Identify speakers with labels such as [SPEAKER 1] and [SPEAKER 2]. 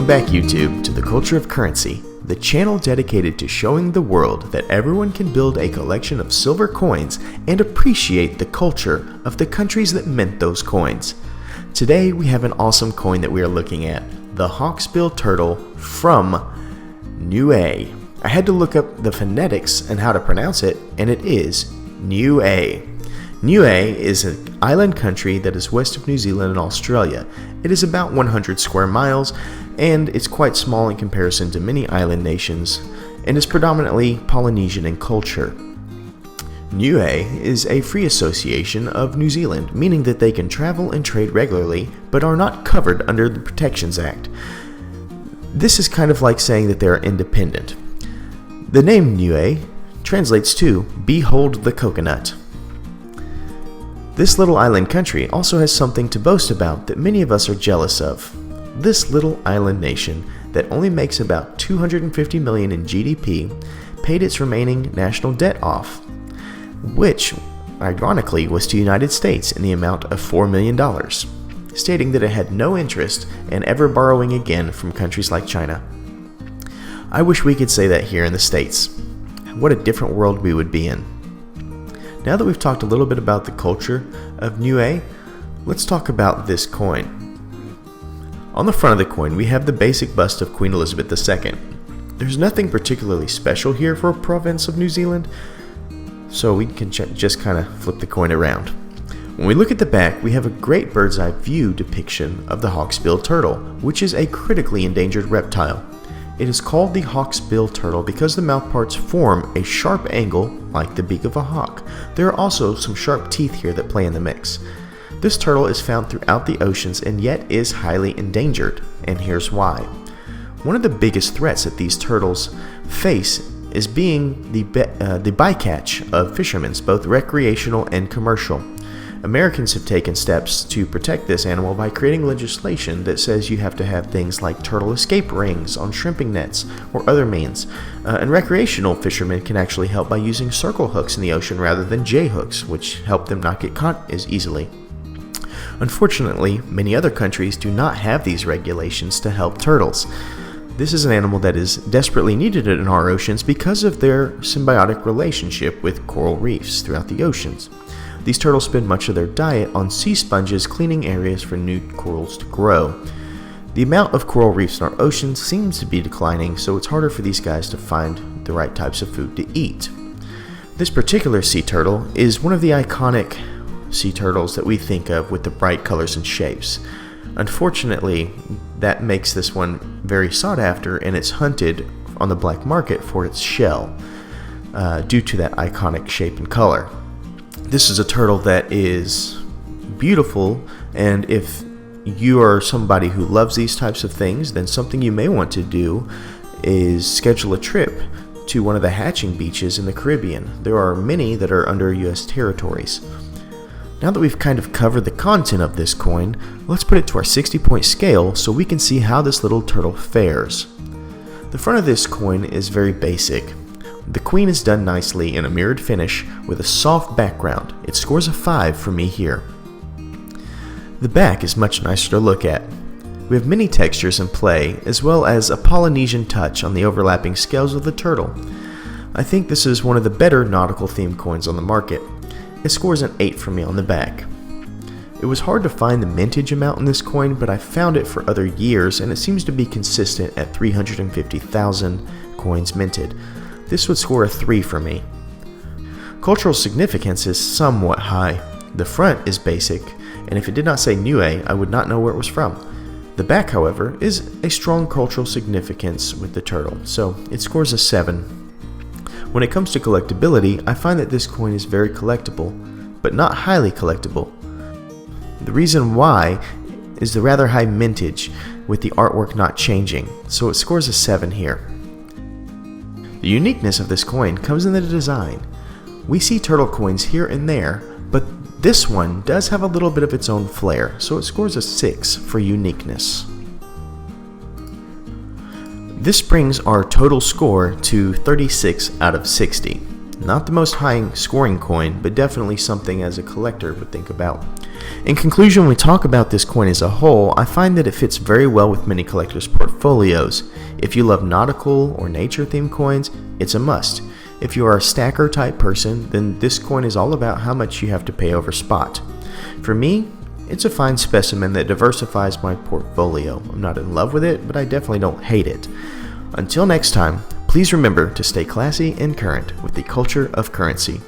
[SPEAKER 1] Welcome back, YouTube, to the Culture of Currency, the channel dedicated to showing the world that everyone can build a collection of silver coins and appreciate the culture of the countries that mint those coins. Today we have an awesome coin that we are looking at, the Hawksbill turtle from Niue. I had to look up the phonetics and how to pronounce it, and it is Niue. Niue is an island country that is west of New Zealand and Australia. It is about 100 square miles, and it's quite small in comparison to many island nations, and is predominantly Polynesian in culture. Niue is a free association of New Zealand, meaning that they can travel and trade regularly, but are not covered under the Protections Act. This is kind of like saying that they are independent. The name Niue translates to "Behold the Coconut." This little island country also has something to boast about that many of us are jealous of. This little island nation that only makes about $250 million in GDP paid its remaining national debt off, which ironically was to the United States in the amount of $4 million, stating that it had no interest in ever borrowing again from countries like China. I wish we could say that here in the States. What a different world we would be in. Now that we've talked a little bit about the culture of Niue, let's talk about this coin. On the front of the coin, we have the basic bust of Queen Elizabeth II. There's nothing particularly special here for a province of New Zealand, so we can just kind of flip the coin around. When we look at the back, we have a great bird's eye view depiction of the Hawksbill turtle, which is a critically endangered reptile. It is called the Hawksbill turtle because the mouthparts form a sharp angle like the beak of a hawk. There are also some sharp teeth here that play in the mix. This turtle is found throughout the oceans and yet is highly endangered, and here's why. One of the biggest threats that these turtles face is being the bycatch of fishermen, both recreational and commercial. Americans have taken steps to protect this animal by creating legislation that says you have to have things like turtle escape rings on shrimping nets or other means. And recreational fishermen can actually help by using circle hooks in the ocean rather than J hooks, which help them not get caught as easily. Unfortunately, many other countries do not have these regulations to help turtles. This is an animal that is desperately needed in our oceans because of their symbiotic relationship with coral reefs throughout the oceans. These turtles spend much of their diet on sea sponges cleaning areas for new corals to grow. The amount of coral reefs in our oceans seems to be declining, so it's harder for these guys to find the right types of food to eat. This particular sea turtle is one of the iconic sea turtles that we think of with the bright colors and shapes. Unfortunately, that makes this one very sought after, and it's hunted on the black market for its shell due to that iconic shape and color. This is a turtle that is beautiful, and if you are somebody who loves these types of things, then something you may want to do is schedule a trip to one of the hatching beaches in the Caribbean. There are many that are under U.S. territories. Now that we've kind of covered the content of this coin, let's put it to our 60-point scale so we can see how this little turtle fares. The front of this coin is very basic. The queen is done nicely in a mirrored finish with a soft background. It scores a 5 for me here. The back is much nicer to look at. We have many textures in play, as well as a Polynesian touch on the overlapping scales of the turtle. I think this is one of the better nautical themed coins on the market. It scores an 8 for me on the back. It was hard to find the mintage amount in this coin, but I found it for other years, and it seems to be consistent at 350,000 coins minted. This would score a 3 for me. Cultural significance is somewhat high. The front is basic, and if it did not say Niue, I would not know where it was from. The back, however, is a strong cultural significance with the turtle, so it scores a 7. When it comes to collectability, I find that this coin is very collectible, but not highly collectible. The reason why is the rather high mintage, with the artwork not changing, so it scores a 7 here. The uniqueness of this coin comes in the design. We see turtle coins here and there, but this one does have a little bit of its own flair, so it scores a 6 for uniqueness. This brings our total score to 36 out of 60. Not the most high scoring coin, but definitely something as a collector would think about. In conclusion, when we talk about this coin as a whole, I find that it fits very well with many collectors' portfolios. If you love nautical or nature themed coins, it's a must. If you are a stacker type person, then this coin is all about how much you have to pay over spot. For me, it's a fine specimen that diversifies my portfolio. I'm not in love with it, but I definitely don't hate it. Until next time, please remember to stay classy and current with the culture of currency.